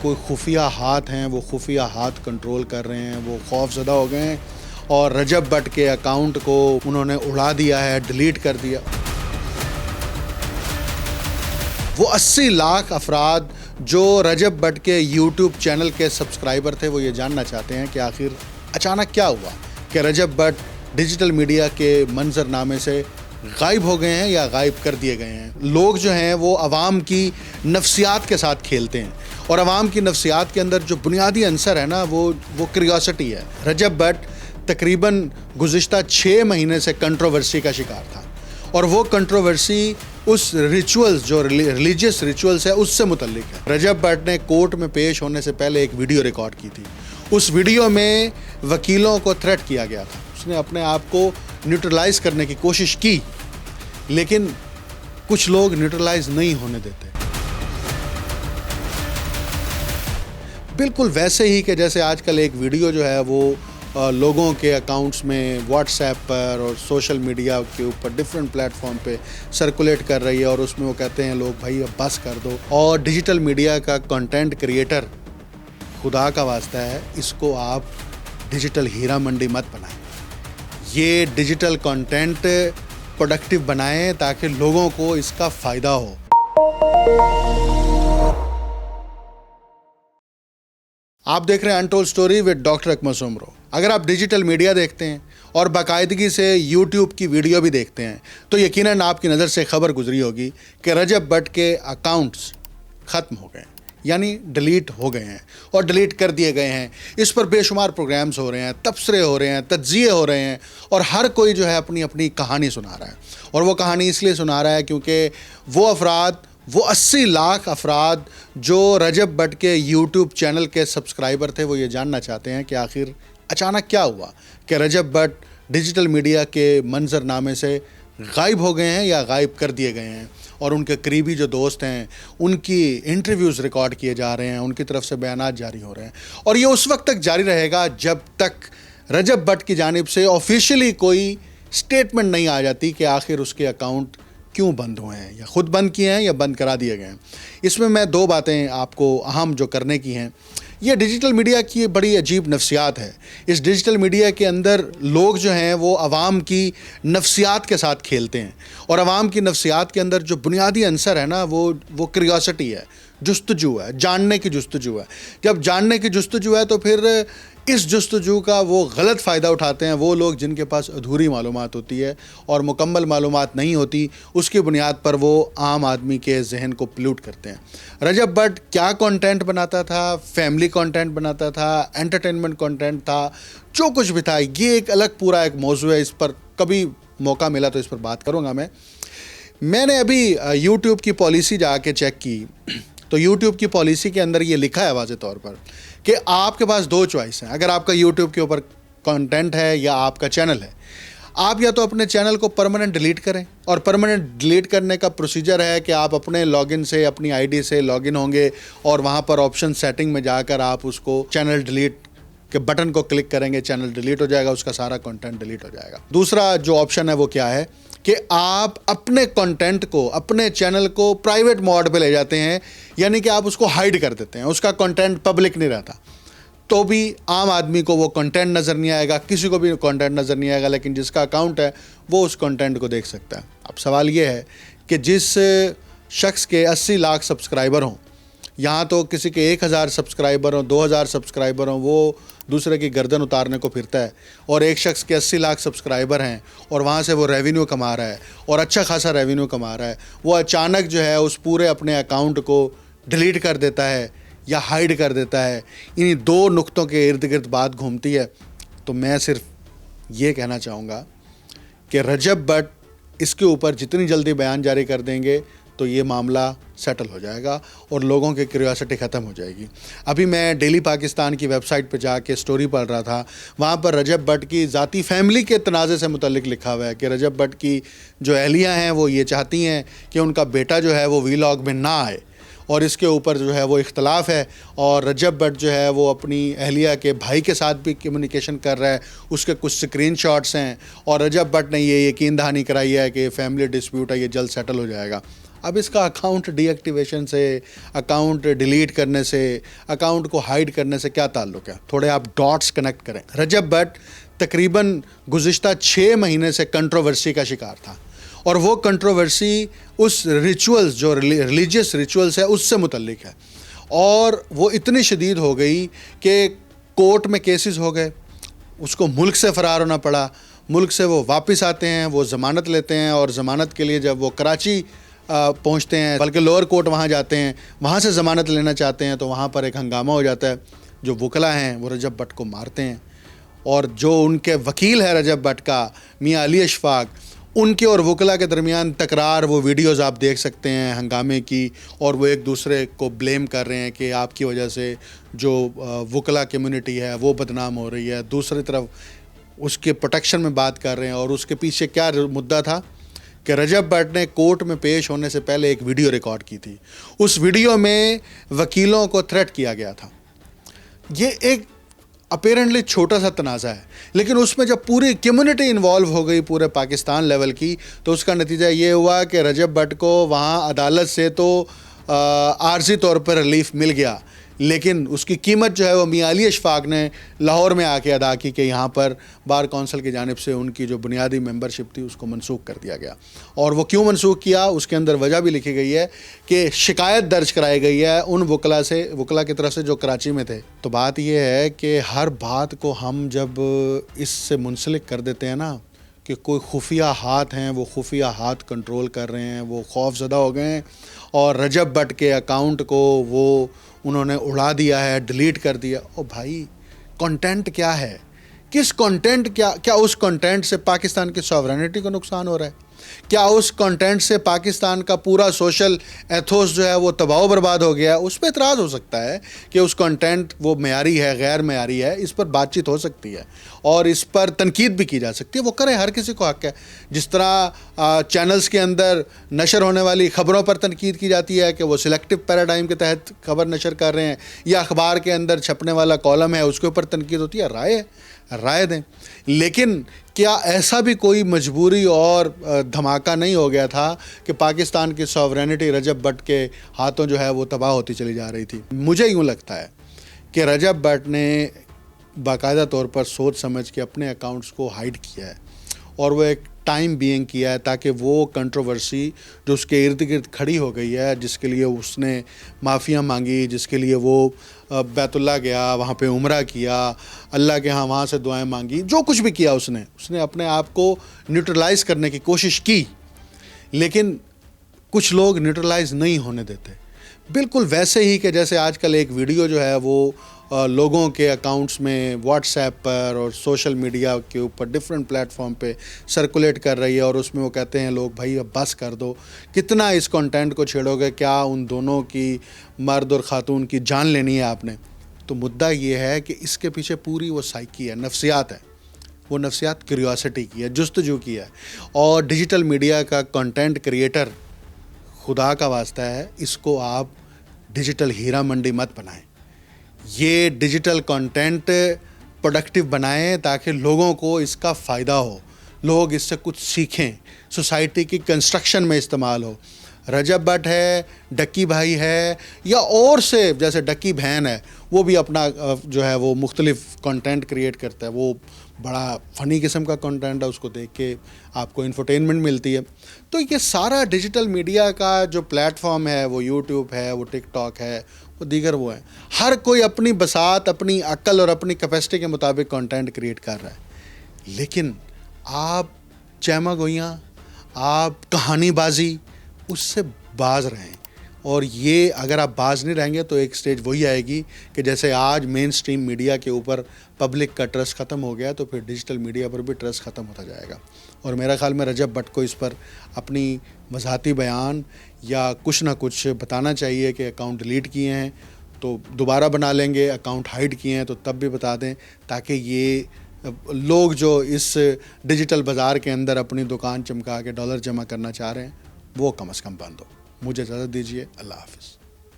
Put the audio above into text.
کوئی خفیہ ہاتھ ہیں وہ خفیہ ہاتھ کنٹرول کر رہے ہیں، وہ خوف زدہ ہو گئے ہیں اور رجب بٹ کے اکاؤنٹ کو انہوں نے اڑا دیا ہے، ڈیلیٹ کر دیا۔ وہ 80 لاکھ افراد جو رجب بٹ کے یوٹیوب چینل کے سبسکرائبر تھے وہ یہ جاننا چاہتے ہیں کہ آخر اچانک کیا ہوا کہ رجب بٹ ڈیجیٹل میڈیا کے منظرنامے سے غائب ہو گئے ہیں یا غائب کر دیے گئے ہیں۔ لوگ جو ہیں وہ عوام کی نفسیات کے ساتھ کھیلتے ہیں اور عوام کی نفسیات کے اندر جو بنیادی عنصر ہے نا وہ کریوسٹی ہے۔ رجب بٹ تقریباً گزشتہ 6 مہینے سے کنٹروورسی کا شکار تھا اور وہ کنٹروورسی اس ریچولز جو ریلیجیس ریچولز ہے اس سے متعلق ہے۔ رجب بٹ نے کورٹ میں پیش ہونے سے پہلے ایک ویڈیو ریکارڈ کی تھی۔ اس ویڈیو میں وکیلوں کو تھریٹ کیا گیا تھا، اس نے اپنے آپ کو نیوٹرلائز کرنے کی کوشش کی، لیکن کچھ لوگ نیوٹرلائز نہیں ہونے دیتے۔ بالکل ویسے ہی کہ جیسے آج کل ایک ویڈیو جو ہے وہ لوگوں کے اکاؤنٹس میں واٹس ایپ پر اور سوشل میڈیا کے اوپر ڈیفرنٹ پلیٹ فارم پہ سرکولیٹ کر رہی ہے اور اس میں وہ کہتے ہیں لوگ بھائی اب بس کر دو۔ اور ڈیجیٹل میڈیا کا کنٹینٹ کریٹر، خدا کا واسطہ ہے اس کو آپ ڈیجیٹل ہیرا منڈی مت بنائیں، یہ ڈیجیٹل کنٹینٹ پروڈکٹیو بنائیں تاکہ لوگوں کو اس کا فائدہ ہو۔ آپ دیکھ رہے ہیں انٹول سٹوری وتھ ڈاکٹر اکمل سومرو۔ اگر آپ ڈیجیٹل میڈیا دیکھتے ہیں اور باقاعدگی سے یوٹیوب کی ویڈیو بھی دیکھتے ہیں تو یقیناً آپ کی نظر سے خبر گزری ہوگی کہ رجب بٹ کے اکاؤنٹس ختم ہو گئے ہیں، یعنی ڈیلیٹ ہو گئے ہیں اور ڈیلیٹ کر دیے گئے ہیں۔ اس پر بے شمار پروگرامز ہو رہے ہیں، تبصرے ہو رہے ہیں، تجزیے ہو رہے ہیں اور ہر کوئی جو ہے اپنی اپنی کہانی سنا رہا ہے۔ اور وہ کہانی اس لیے سنا رہا ہے کیونکہ وہ 80 لاکھ افراد جو رجب بٹ کے یوٹیوب چینل کے سبسکرائبر تھے وہ یہ جاننا چاہتے ہیں کہ آخر اچانک کیا ہوا کہ رجب بٹ ڈیجیٹل میڈیا کے منظرنامے سے غائب ہو گئے ہیں یا غائب کر دیے گئے ہیں، اور ان کے قریبی جو دوست ہیں ان کی انٹرویوز ریکارڈ کیے جا رہے ہیں، ان کی طرف سے بیانات جاری ہو رہے ہیں، اور یہ اس وقت تک جاری رہے گا جب تک رجب بٹ کی جانب سے آفیشیلی کوئی سٹیٹمنٹ نہیں آ جاتی کہ آخر اس کے اکاؤنٹ کیوں بند ہوئے ہیں، یا خود بند کیے ہیں یا بند کرا دیے گئے ہیں۔ اس میں 2 باتیں آپ کو اہم جو کرنے کی ہیں۔ یہ ڈیجیٹل میڈیا کی بڑی عجیب نفسیات ہے۔ اس ڈیجیٹل میڈیا کے اندر لوگ جو ہیں وہ عوام کی نفسیات کے ساتھ کھیلتے ہیں اور عوام کی نفسیات کے اندر جو بنیادی عنصر ہے نا وہ کریوسٹی ہے، جستجو ہے، جاننے کی جستجو ہے۔ جب جاننے کی جستجو ہے تو پھر اس جستجو کا وہ غلط فائدہ اٹھاتے ہیں وہ لوگ جن کے پاس ادھوری معلومات ہوتی ہے اور مکمل معلومات نہیں ہوتی، اس کی بنیاد پر وہ عام آدمی کے ذہن کو پلیوٹ کرتے ہیں۔ رجب بٹ کیا کنٹینٹ بناتا تھا؟ فیملی کنٹینٹ بناتا تھا، انٹرٹینمنٹ کنٹینٹ تھا، جو کچھ بھی تھا، یہ ایک الگ پورا ایک موضوع ہے۔ اس پر کبھی موقع ملا تو اس پر بات کروں گا۔ میں نے ابھی یوٹیوب کی پالیسی جا کے چیک کی تو یوٹیوب کی پالیسی کے اندر یہ لکھا ہے واضح طور پر کہ آپ کے پاس 2 چوائس ہیں۔ اگر آپ کا یوٹیوب کے اوپر کنٹینٹ ہے یا آپ کا چینل ہے، آپ یا تو اپنے چینل کو پرماننٹ ڈیلیٹ کریں، اور پرماننٹ ڈیلیٹ کرنے کا پروسیجر ہے کہ آپ اپنے لاگ ان سے، اپنی آئی ڈی سے لاگ ان ہوں گے اور وہاں پر آپشن سیٹنگ میں جا کر آپ اس کو چینل ڈیلیٹ کے بٹن کو کلک کریں گے، چینل ڈیلیٹ ہو جائے گا، اس کا سارا کنٹینٹ ڈیلیٹ ہو جائے گا۔ دوسرا جو آپشن ہے وہ کیا ہے کہ آپ اپنے کنٹینٹ کو، اپنے چینل کو پرائیویٹ موڈ پہ لے جاتے ہیں، یعنی کہ آپ اس کو ہائیڈ کر دیتے ہیں، اس کا کنٹینٹ پبلک نہیں رہتا، تو بھی عام آدمی کو وہ کنٹینٹ نظر نہیں آئے گا، کسی کو بھی کنٹینٹ نظر نہیں آئے گا، لیکن جس کا اکاؤنٹ ہے وہ اس کنٹینٹ کو دیکھ سکتا ہے۔ اب سوال یہ ہے کہ جس شخص کے 80 لاکھ سبسکرائبر ہوں، یہاں تو کسی کے 1000 سبسکرائبر ہوں، 2000 سبسکرائبر ہوں، وہ دوسرے کی گردن اتارنے کو پھرتا ہے، اور ایک شخص کے 80 لاکھ سبسکرائبر ہیں اور وہاں سے وہ ریونیو کما رہا ہے اور اچھا خاصا ریونیو کما رہا ہے، وہ اچانک جو ہے اس پورے اپنے اکاؤنٹ کو ڈیلیٹ کر دیتا ہے یا ہائیڈ کر دیتا ہے۔ انہی 2 نقطوں کے ارد گرد بات گھومتی ہے۔ تو میں صرف یہ کہنا چاہوں گا کہ رجب بٹ اس کے اوپر جتنی جلدی بیان جاری کر دیں گے تو یہ معاملہ سیٹل ہو جائے گا اور لوگوں کی کریوسٹی ختم ہو جائے گی۔ ابھی میں ڈیلی پاکستان کی ویب سائٹ پہ جا کے سٹوری پڑھ رہا تھا، وہاں پر رجب بٹ کی ذاتی فیملی کے تنازع سے متعلق لکھا ہوا ہے کہ رجب بٹ کی جو اہلیہ ہیں وہ یہ چاہتی ہیں کہ ان کا بیٹا جو ہے وہ ویلاگ میں نہ آئے، اور اس کے اوپر جو ہے وہ اختلاف ہے، اور رجب بٹ جو ہے وہ اپنی اہلیہ کے بھائی کے ساتھ بھی کمیونیکیشن کر رہا ہے، اس کے کچھ سکرین شاٹس ہیں، اور رجب بٹ نے یہ یقین دہانی کرائی ہے کہ فیملی ڈسپیوٹ ہے، یہ جلد سیٹل ہو جائے گا۔ اب اس کا اکاؤنٹ ڈی ایکٹیویشن سے، اکاؤنٹ ڈیلیٹ کرنے سے، اکاؤنٹ کو ہائڈ کرنے سے کیا تعلق ہے؟ تھوڑے آپ ڈاٹس کنیکٹ کریں۔ رجب بٹ تقریباً گزشتہ 6 مہینے سے کنٹروورسی کا شکار تھا، اور وہ کنٹروورسی اس ریچولز جو ریلیجیس ریچولز ہے اس سے متعلق ہے، اور وہ اتنی شدید ہو گئی کہ کورٹ میں کیسز ہو گئے، اس کو ملک سے فرار ہونا پڑا، ملک سے وہ واپس آتے ہیں، وہ ضمانت لیتے ہیں، اور ضمانت کے لیے جب وہ کراچی پہنچتے ہیں، بلکہ لوور کورٹ وہاں جاتے ہیں، وہاں سے ضمانت لینا چاہتے ہیں، تو وہاں پر ایک ہنگامہ ہو جاتا ہے، جو وکلا ہیں وہ رجب بٹ کو مارتے ہیں، اور جو ان کے وکیل ہے رجب بٹ کا میاں علی اشفاق، ان کے اور وکلا کے درمیان تکرار، وہ ویڈیوز آپ دیکھ سکتے ہیں ہنگامے کی، اور وہ ایک دوسرے کو بلیم کر رہے ہیں کہ آپ کی وجہ سے جو وکلا کمیونٹی ہے وہ بدنام ہو رہی ہے، دوسری طرف اس کے پروٹیکشن میں بات کر رہے ہیں۔ اور اس کے پیچھے کیا مدعا تھا کہ رجب بٹ نے کورٹ میں پیش ہونے سے پہلے ایک ویڈیو ریکارڈ کی تھی، اس ویڈیو میں وکیلوں کو تھریٹ کیا گیا تھا۔ یہ ایک اپیرنٹلی چھوٹا سا تنازع ہے، لیکن اس میں جب پوری کمیونٹی انوالو ہو گئی، پورے پاکستان لیول کی، تو اس کا نتیجہ یہ ہوا کہ رجب بٹ کو وہاں عدالت سے تو عارضی طور پر ریلیف مل گیا، لیکن اس کی قیمت جو ہے وہ میاں علی اشفاق نے لاہور میں آ کے ادا کی، کہ یہاں پر بار کونسل کی جانب سے ان کی جو بنیادی ممبرشپ تھی اس کو منسوخ کر دیا گیا۔ اور وہ کیوں منسوخ کیا، اس کے اندر وجہ بھی لکھی گئی ہے کہ شکایت درج کرائی گئی ہے ان وکلا کی طرف سے جو کراچی میں تھے۔ تو بات یہ ہے کہ ہر بات کو ہم جب اس سے منسلک کر دیتے ہیں نا کہ کوئی خفیہ ہاتھ ہیں، وہ خفیہ ہاتھ کنٹرول کر رہے ہیں، وہ خوف زدہ ہو گئے ہیں، اور رجب بٹ کے اکاؤنٹ کو وہ انہوں نے اڑا دیا ہے، ڈیلیٹ کر دیا۔ او بھائی، کنٹینٹ کیا ہے؟ کس کنٹینٹ، کیا اس کنٹینٹ سے پاکستان کی ساورینٹی کو نقصان ہو رہا ہے؟ کیا اس کنٹینٹ سے پاکستان کا پورا سوشل ایتھوس جو ہے وہ تباہ و برباد ہو گیا ہے؟ اس پہ اعتراض ہو سکتا ہے کہ اس کنٹینٹ وہ معیاری ہے، غیر معیاری ہے، اس پر بات چیت ہو سکتی ہے، اور اس پر تنقید بھی کی جا سکتی ہے، وہ کریں، ہر کسی کو حق ہے۔ جس طرح چینلز کے اندر نشر ہونے والی خبروں پر تنقید کی جاتی ہے کہ وہ سلیکٹو پیراڈائم کے تحت خبر نشر کر رہے ہیں، یا اخبار کے اندر چھپنے والا کالم ہے اس کے اوپر تنقید ہوتی ہے، رائے دیں۔ لیکن کیا ایسا بھی کوئی مجبوری اور دھماکہ نہیں ہو گیا تھا کہ پاکستان کی ساورینٹی رجب بٹ کے ہاتھوں جو ہے وہ تباہ ہوتی چلی جا رہی تھی؟ مجھے یوں لگتا ہے کہ رجب بٹ نے باقاعدہ طور پر سوچ سمجھ کے اپنے اکاؤنٹس کو ہائیڈ کیا ہے، اور وہ ایک ٹائم بینگ کیا ہے تاکہ وہ کنٹروورسی جو اس کے ارد گرد کھڑی ہو گئی ہے، جس کے لیے اس نے معافیاں مانگی، جس کے لیے وہ بیت اللہ گیا، وہاں پہ عمرہ کیا، اللہ کے ہاں وہاں سے دعائیں مانگی، جو کچھ بھی کیا اس نے اپنے آپ کو نیوٹرلائز کرنے کی کوشش کی، لیکن کچھ لوگ نیوٹرلائز نہیں ہونے دیتے۔ بالکل ویسے ہی کہ جیسے آج کل ایک ویڈیو جو ہے وہ لوگوں کے اکاؤنٹس میں واٹس ایپ پر اور سوشل میڈیا کے اوپر ڈفرینٹ پلیٹ فارم پہ سرکولیٹ کر رہی ہے، اور اس میں وہ کہتے ہیں لوگ بھائی اب بس کر دو، کتنا اس کنٹینٹ کو چھیڑو گے، کیا ان دونوں کی، مرد اور خاتون کی جان لینی ہے آپ نے؟ تو مدعا یہ ہے کہ اس کے پیچھے پوری وہ سائیکی ہے، نفسیات ہے، وہ نفسیات کیوریوسٹی کی ہے، جستجو کی ہے۔ اور ڈیجیٹل میڈیا کا کنٹینٹ کریٹر، خدا کا واسطہ ہے، اس کو آپ ڈیجیٹل ہیرا منڈی مت بنائیں۔ یہ ڈیجیٹل کنٹینٹ پروڈکٹیو بنائیں تاکہ لوگوں کو اس کا فائدہ ہو، لوگ اس سے کچھ سیکھیں، سوسائٹی کی کنسٹرکشن میں استعمال ہو۔ رجب بٹ ہے، ڈکی بھائی ہے، یا اور سے جیسے ڈکی بہن ہے، وہ بھی اپنا جو ہے وہ مختلف کنٹینٹ کریٹ کرتا ہے، وہ بڑا فنی قسم کا کنٹینٹ ہے، اس کو دیکھ کے آپ کو انفرٹینمنٹ ملتی ہے۔ تو یہ سارا ڈیجیٹل میڈیا کا جو پلیٹ فارم ہے، وہ یوٹیوب ہے، وہ ٹک ٹاک ہے، وہ دیگر وہ ہیں، ہر کوئی اپنی بساط، اپنی عقل اور اپنی کیپیسٹی کے مطابق کنٹینٹ کریٹ کر رہا ہے، لیکن آپ چیمہ گوئیاں، آپ کہانی بازی، اس سے باز رہیں۔ اور یہ اگر آپ باز نہیں رہیں گے تو ایک سٹیج وہی آئے گی کہ جیسے آج مین سٹریم میڈیا کے اوپر پبلک کا ٹرسٹ ختم ہو گیا، تو پھر ڈیجیٹل میڈیا پر بھی ٹرسٹ ختم ہوتا جائے گا۔ اور میرا خیال میں رجب بٹ کو اس پر اپنی وضاحتی بیان یا کچھ نہ کچھ بتانا چاہیے کہ اکاؤنٹ ڈیلیٹ کیے ہیں تو دوبارہ بنا لیں گے، اکاؤنٹ ہائیڈ کیے ہیں تو تب بھی بتا دیں، تاکہ یہ لوگ جو اس ڈیجیٹل بازار کے اندر اپنی دکان چمکا کے ڈالر جمع کرنا چاہ رہے ہیں وہ کم از کم بند ہو۔ مجھے اجازت دیجیے، اللہ حافظ۔